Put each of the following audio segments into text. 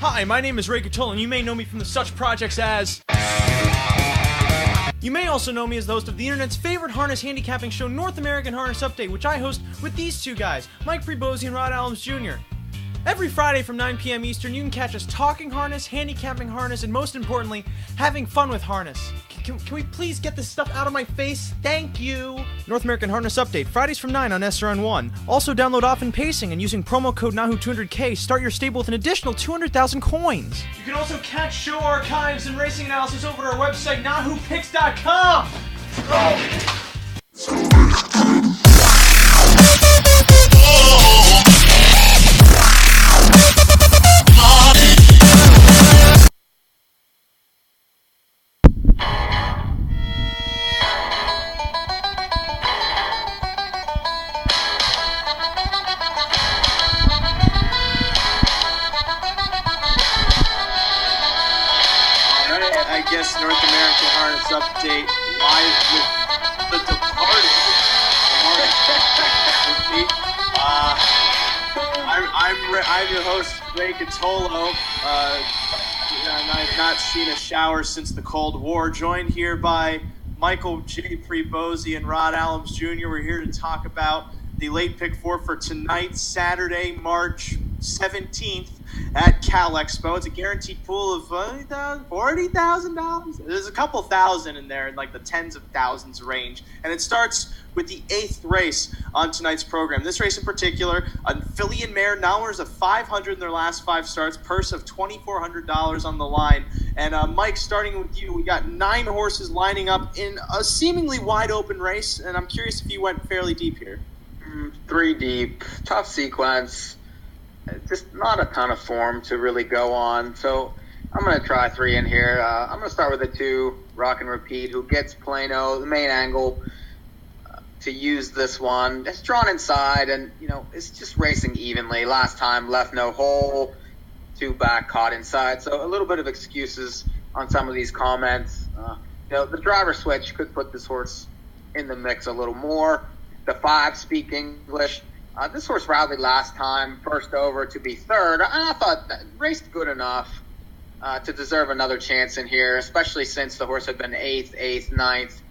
Hi, my name is Ray Catull, and you may know me from the such projects as... You may also know me as the host of the internet's favorite harness handicapping show, North American Harness Update, which I host with these two guys, Mike Prebosi and Rod Adams Jr. Every Friday from 9 p.m. Eastern, you can catch us talking harness, handicapping harness, and most importantly, having fun with harness. Can we please get this stuff out of my face? Thank you! North American Harness Update, Fridays from 9 on SRN1. Also download Often Pacing, and using promo code NAHU200K, start your stable with an additional 200,000 coins. You can also catch show archives and racing analysis over at our website, NAHUPicks.com! Oh. I guess North American Harness Update live with the departed. I'm your host, Ray Catolo. And I've not seen a shower since the Cold War. Joined here by Michael J. Prebosi and Rod Adams Jr. We're here to talk about the late pick four for tonight, Saturday, March 17th at Cal Expo. It's a guaranteed pool of $40,000. There's a couple thousand in there, in like the tens of thousands range. And it starts with the 8th race on tonight's program. This race in particular, a filly and mare, now owners of 500 in their last 5 starts, purse of $2,400 on the line. And Mike, starting with you, we got 9 horses lining up in a seemingly wide open race. And I'm curious if you went fairly deep here. 3 deep, tough sequence, just not a ton of form to really go on. So I'm going to try 3 in here. I'm going to start with the 2, Rock and Repeat, who gets Plano, the main angle, to use this one. It's drawn inside, and, it's just racing evenly. Last time, left no hole, 2 back, caught inside. So a little bit of excuses on some of these comments. The driver switch could put this horse in the mix a little more. The 5 speak English. This horse rallied last time, first over to be 3rd. And I thought that raced good enough to deserve another chance in here, especially since the horse had been 8th, 9th,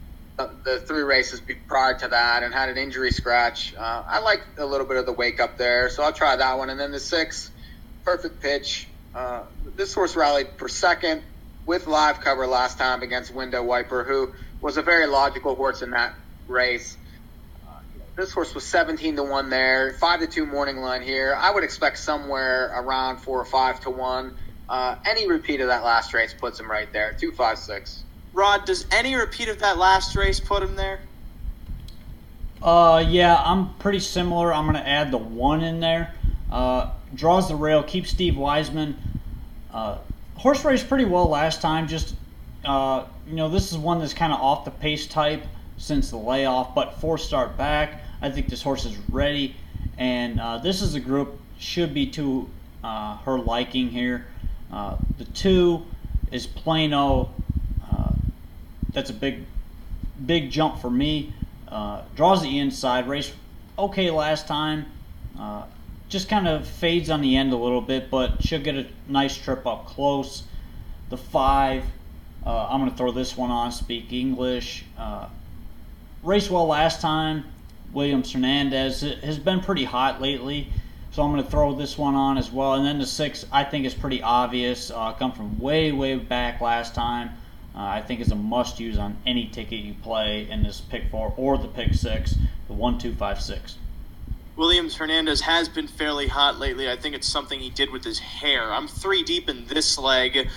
the 3 races prior to that, and had an injury scratch. I like a little bit of the wake up there, so I'll try that one. And then the 6, Perfect Pitch. This horse rallied for 2nd with live cover last time against Window Wiper, who was a very logical horse in that race. This horse was 17-1 there, 5-2 morning line here. I would expect somewhere around 4 or 5-1. Any repeat of that last race puts him right there, 2-5-6. Rod, does any repeat of that last race put him there? Yeah, I'm pretty similar. I'm going to add the 1 in there. Draws the rail, keeps Steve Wiseman. Horse raced pretty well last time. Just, this is one that's kind of off the pace type since the layoff, but 4 start back. I think this horse is ready, and this is a group should be to her liking here. The 2 is Plano. That's a big jump for me. Draws the inside, raced okay last time. Just kind of fades on the end a little bit, but she'll get a nice trip up close. The 5, I'm going to throw this one on, speak English. Raced well last time. Williams Hernandez has been pretty hot lately, so I'm going to throw this one on as well. And then the 6, I think, is pretty obvious. Come from way back last time. I think is a must-use on any ticket you play in this pick 4 or the pick 6, the 1-2-5-6. Williams Hernandez has been fairly hot lately. I think it's something he did with his hair. I'm 3 deep in this leg.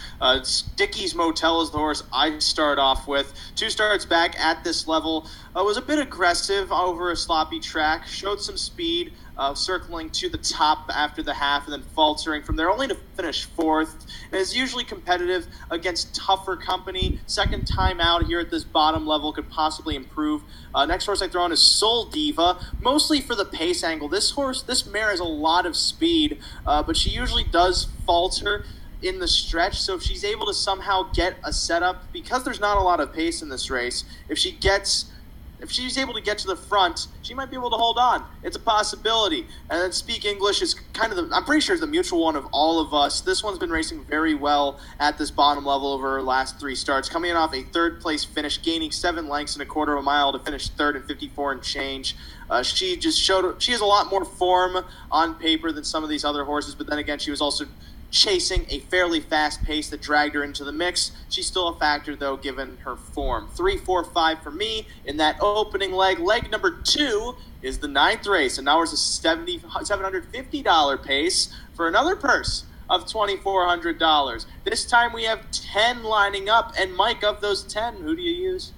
Dickey's Motel is the horse I start off with. 2 starts back at this level. Was a bit aggressive over a sloppy track. Showed some speed, circling to the top after the half and then faltering from there, only to finish 4th. And is usually competitive against tougher company. Second time out here at this bottom level, could possibly improve. Next horse I throw on is Soul Diva, mostly for the pace angle. This mare has a lot of speed, but she usually does falter in the stretch. So if she's able to somehow get a setup, because there's not a lot of pace in this race, if she's able to get to the front, she might be able to hold on. It's a possibility. And then Speak English is I'm pretty sure it's the mutual one of all of us. This one's been racing very well at this bottom level over her last 3 starts, coming off a third place finish, gaining 7 lengths and a quarter of a mile to finish third in 54 and change. She just showed she has a lot more form on paper than some of these other horses, but then again, she was also chasing a fairly fast pace that dragged her into the mix. She's still a factor, though, given her form. 3, 4, 5 for me in that opening leg. Leg number 2 is the 9th race, and now there's a $750 pace for another purse of $2,400. This time we have 10 lining up, and Mike, of those 10, who do you use?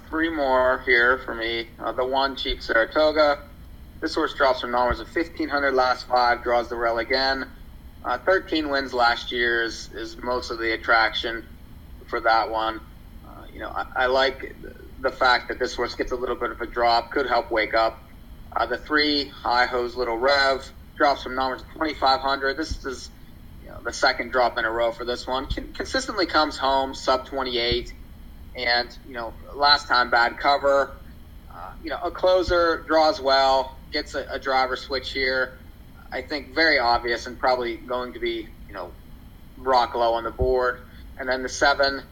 3 more here for me. The 1, Chief Saratoga. This horse drops from numbers of 1,500 last 5, draws the rail again. 13 wins last year is most of the attraction for that one. I like the fact that this horse gets a little bit of a drop, could help wake up. The 3, NAHU's Little Rev, drops from numbers of 2,500. This is the second drop in a row for this one. Consistently comes home, sub 28. And, last time bad cover. A closer, draws well, gets a driver switch here. I think very obvious and probably going to be, rock low on the board. And then the 7,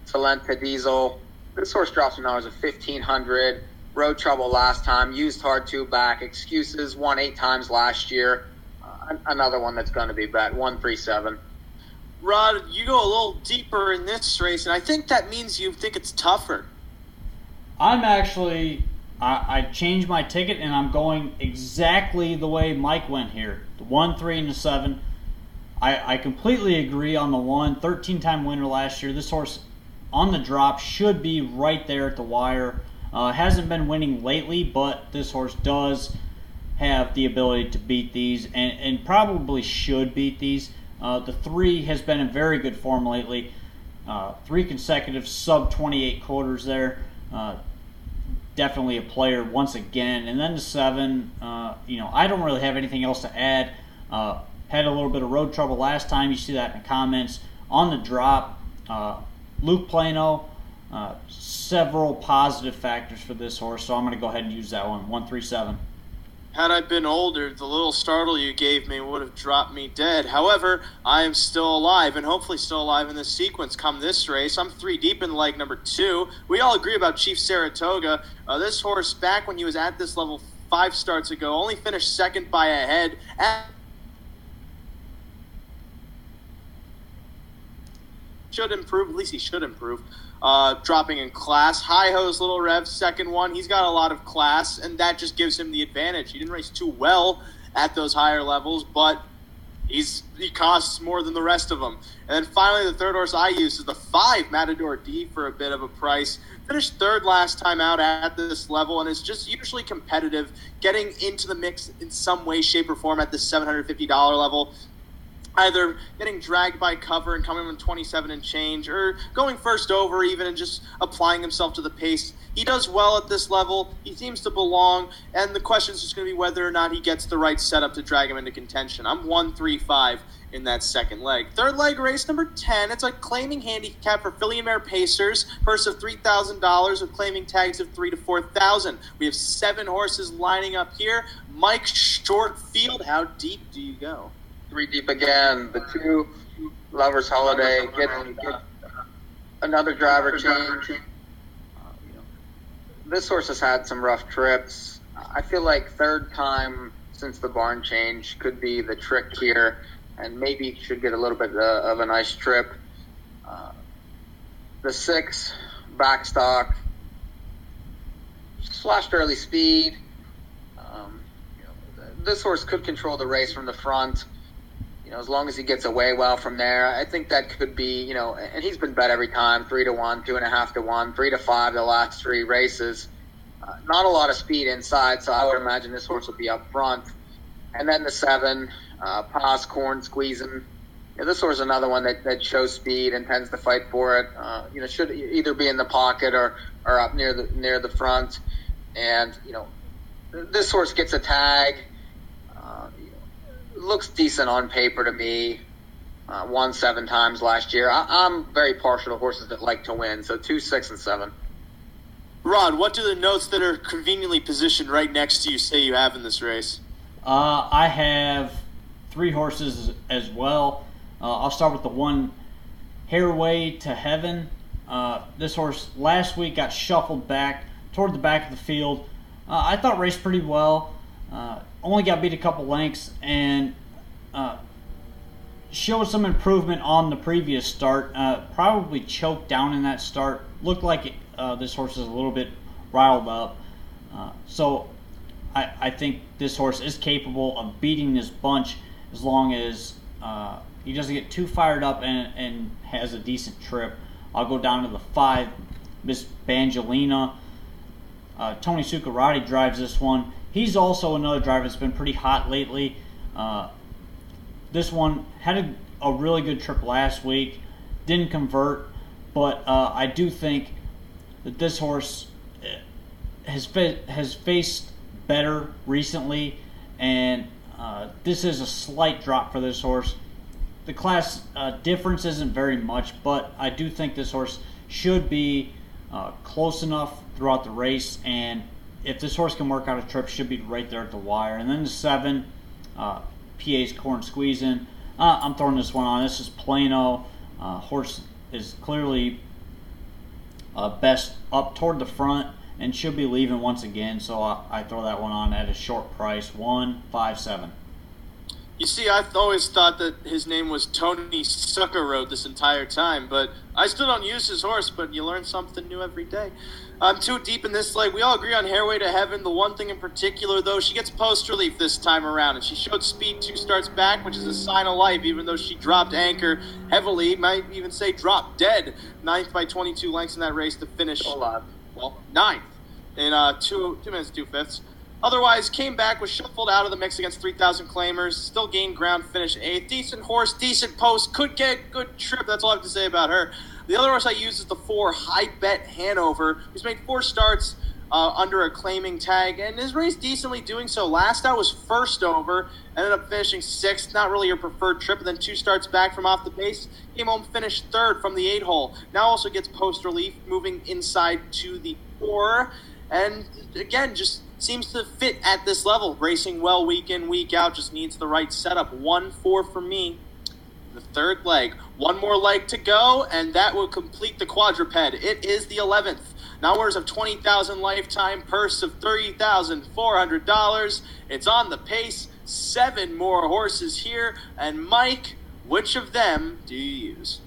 Talenta Diesel. This horse drops from numbers of 1,500. Road trouble last time. Used hard 2 back. Excuses. Won 8 times last year. Another one that's going to be bet. 137. Rod, you go a little deeper in this race, and I think that means you think it's tougher. I'm actually... I changed my ticket, and I'm going exactly the way Mike went here. The 1, 3, and the 7. I completely agree on the 1. 13-time winner last year. This horse on the drop should be right there at the wire. Hasn't been winning lately, but this horse does have the ability to beat these and probably should beat these. The 3 has been in very good form lately. 3 consecutive sub-28 quarters there. Definitely a player once again. And then the 7, I don't really have anything else to add. Had a little bit of road trouble last time. You see that in the comments. On the drop, Luke Plano, several positive factors for this horse, so I'm going to go ahead and use that one, 137. Had I been older, the little startle you gave me would have dropped me dead. However, I am still alive, and hopefully still alive in this sequence come this race. I'm 3 deep in leg number 2. We all agree about Chief Saratoga. This horse, back when he was at this level 5 starts ago, only finished second by a head. Should improve, at least he should improve. Dropping in class. NAHU's Little Rev, second one. He's got a lot of class, and that just gives him the advantage. He didn't race too well at those higher levels, but he costs more than the rest of them. And then finally, the 3rd horse I use is the 5, Matador D, for a bit of a price. Finished 3rd last time out at this level, and is just usually competitive, getting into the mix in some way, shape, or form at this $750 level. Either getting dragged by cover and coming in 27 and change, or going first over even and just applying himself to the pace. He does well at this level. He seems to belong, and the question is just going to be whether or not he gets the right setup to drag him into contention. I'm 135 in that second leg. 3rd leg, race number 10. It's a claiming handicap for Filly and Mare Pacers. Purse of $3,000 with claiming tags of $3,000 to $4,000. We have 7 horses lining up here. Mike, short field. How deep do you go? 3 deep again. The 2, Lover's Holiday, get another driver change. This horse has had some rough trips. I feel like 3rd time since the barn change could be the trick here, and maybe should get a little bit of a nice trip. The 6, Backstock, flashed early speed. This horse could control the race from the front. As long as he gets away well from there, I think that could be, and he's been bet every time, 3 to 1, 2.5 to 1, 3 to 5 the last 3 races. Not a lot of speed inside, so I would imagine this horse will be up front. And then the 7, Pass Corn Squeezing. This horse is another one that shows speed and tends to fight for it. Should either be in the pocket or up near the front. And, this horse gets a tag. Looks decent on paper to me. Won 7 times last year. I'm very partial to horses that like to win, so 2, 6, and 7. Rod, what do the notes that are conveniently positioned right next to you say you have in this race? I have 3 horses as well. I'll start with the one, Hairway to Heaven. This horse last week got shuffled back toward the back of the field. I thought raced pretty well. Only got beat a couple lengths and showed some improvement on the previous start. Probably choked down in that start. Looked like this horse is a little bit riled up. So I think this horse is capable of beating this bunch as long as he doesn't get too fired up and has a decent trip. I'll go down to the 5, Miss Bangelina. Tony Succarati drives this one. He's also another driver that's been pretty hot lately. This one had a really good trip last week. Didn't convert, but I do think that this horse has faced better recently, and this is a slight drop for this horse. The class difference isn't very much, but I do think this horse should be close enough throughout the race, and if this horse can work out a trip, should be right there at the wire. And then the 7, PA's Corn Squeezin'. I'm throwing this one on. This is Plano. Horse is clearly best up toward the front and should be leaving once again, so I throw that one on at a short price, 157. You see, I've always thought that his name was Tony Succarode this entire time, but I still don't use his horse, but you learn something new every day. I'm too deep in this leg. We all agree on Hairway to Heaven. The one thing in particular, though, she gets post relief this time around, and she showed speed 2 starts back, which is a sign of life, even though she dropped anchor heavily, might even say dropped dead. 9th by 22 lengths in that race to finish, 9th in 2 minutes 2/5. Otherwise, came back, was shuffled out of the mix against 3,000 claimers, still gained ground, finished 8th. Decent horse, decent post, could get good trip. That's all I have to say about her. The other horse I use is the 4, High Bet Hanover, who's made 4 starts under a claiming tag, and is raced decently doing so. Last out was first over, ended up finishing 6th, not really her preferred trip, and then 2 starts back from off the pace, came home, finished 3rd from the 8 hole. Now also gets post relief, moving inside to the 4, and again, just seems to fit at this level. Racing well week in, week out, just needs the right setup. 1-4 for me. The 3rd leg. One more leg to go, and that will complete the quadruped. It is the 11th. Now winners of $20,000 lifetime purse of $30,400. It's on the pace. 7 more horses here. And Mike, which of them do you use?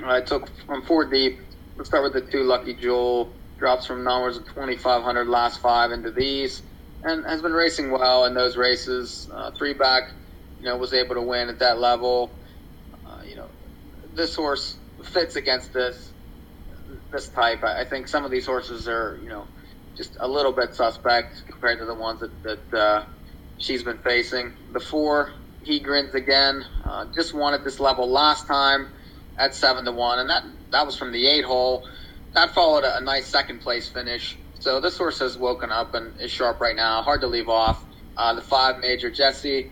I took from 4 deep. Let's start with the 2, Lucky Jewel. Drops from numbers of 2,500 last 5 into these, and has been racing well in those races. 3 back, was able to win at that level. This horse fits against this type. I think some of these horses are, just a little bit suspect compared to the ones that she's been facing. The 4, He Grins Again, just won at this level last time at 7-1, and that was from the 8 hole. That followed a nice 2nd place finish. So this horse has woken up and is sharp right now. Hard to leave off. The 5, Major Jesse,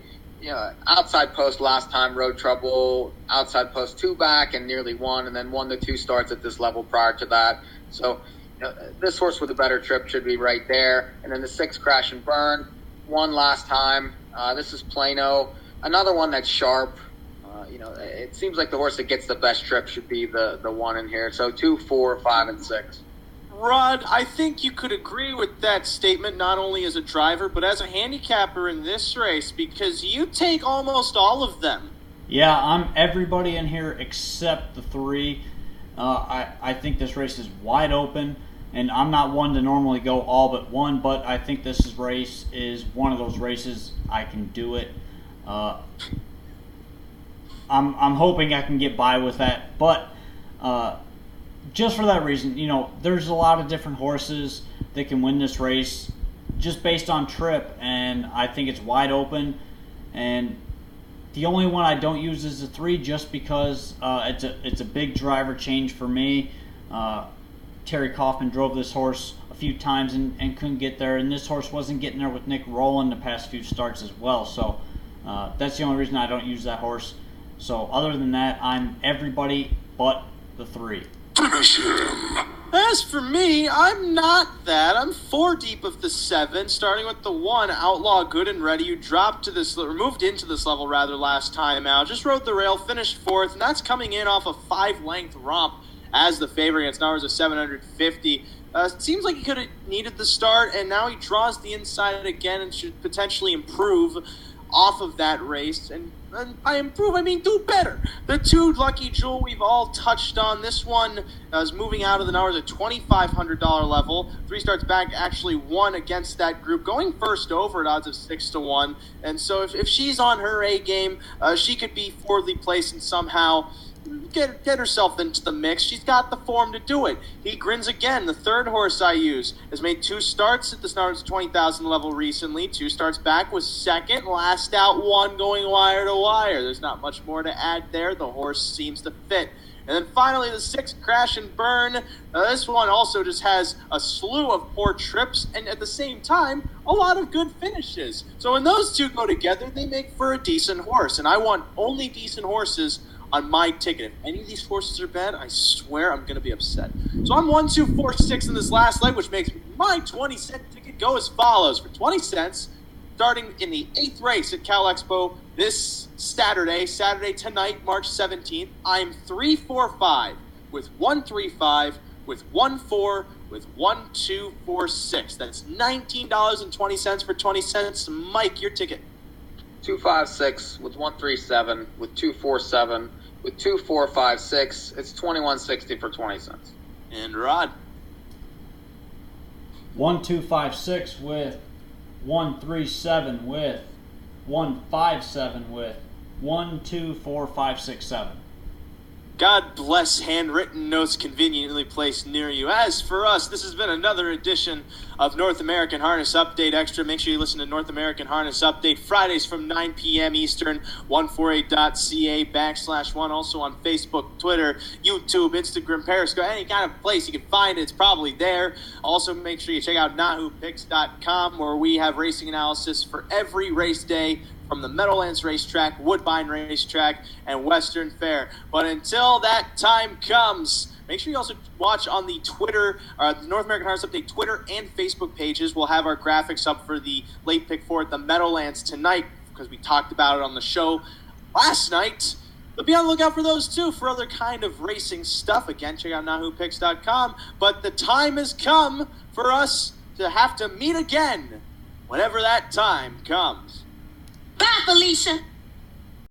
outside post last time, road trouble. Outside post 2 back and nearly won, and then 1 to 2 starts at this level prior to that. So this horse with a better trip should be right there. And then the 6, Crash and Burn, won last time. This is Plano. Another one that's sharp. It seems like the horse that gets the best trip should be the one in here. So 2, 4, 5, and 6. Rod, I think you could agree with that statement, not only as a driver, but as a handicapper in this race, because you take almost all of them. Yeah, I'm everybody in here except the 3. I think this race is wide open, and I'm not one to normally go all but one, but I think this race is one of those races I can do it. I'm hoping I can get by with that, but just for that reason, there's a lot of different horses that can win this race just based on trip, and I think it's wide open. And the only one I don't use is the 3, just because it's a big driver change for me. Terry Kaufman drove this horse a few times and couldn't get there, and this horse wasn't getting there with Nick Rowland the past few starts as well. So that's the only reason I don't use that horse. So other than that, I'm everybody but the 3. Finish him. As for me, I'm not that. I'm 4 deep of the 7, starting with the 1, Outlaw Good and Ready, who dropped to this, or moved into this level rather last time out. Just rode the rail, finished 4th, and that's coming in off a 5-length romp as the favorite against numbers of 750. Seems like he could have needed the start, and now he draws the inside again and should potentially improve off of that race. And by improve, I mean do better. The 2 Lucky Jewel we've all touched on. This one is moving out of the numbers at $2,500 level. 3 starts back, actually won against that group, going first over at odds of 6-1. And so if she's on her A game, she could be fourthly placed and somehow get herself into the mix. She's got the form to do it. He Grins Again, the 3rd horse I use, has made 2 starts at this numbers 20,000 level recently. 2 starts back, was 2nd. Last out 1 going wire to wire. There's not much more to add there. The horse seems to fit. And then finally, the 6 Crash and Burn. This one also just has a slew of poor trips and at the same time, a lot of good finishes. So when those 2 go together, they make for a decent horse. And I want only decent horses on my ticket. If any of these horses are bad, I swear I'm going to be upset. So I'm 1, 2, 4, 6 in this last leg, which makes my 20-cent ticket go as follows. For 20 cents, starting in the 8th race at Cal Expo this Saturday tonight, March 17th, I'm 3, 4, 5 with 1, 3, 5 with 1, 4 with 1, 2, 4, 6. That's $19.20 for 20 cents. Mike, your ticket. 2, 5, 6 with 1, 3, 7 with 2, 4, 7 with 2, 4, 5, 6. It's $21.60 for 20 cents. And Rod. 1, 2, 5, 6 with 1, 3, 7 with 1, 5, 7 with 1, 2, 4, 5, 6, 7. God bless handwritten notes conveniently placed near you. As for us, this has been another edition of North American Harness Update Extra. Make sure you listen to North American Harness Update Fridays from 9 p.m. Eastern, 148.ca/1. Also on Facebook, Twitter, YouTube, Instagram, Periscope, any kind of place you can find it, it's probably there. Also, make sure you check out NAHUpicks.com, where we have racing analysis for every race day from the Meadowlands Racetrack, Woodbine Racetrack, and Western Fair. But until that time comes, make sure you also watch on the Twitter, the North American Harness Update Twitter and Facebook pages. We'll have our graphics up for the late pick 4 at the Meadowlands tonight, because we talked about it on the show last night. But be on the lookout for those too, for other kind of racing stuff. Again, check out NAHUpicks.com. But the time has come for us to have to meet again, whenever that time comes. Bye, Felicia.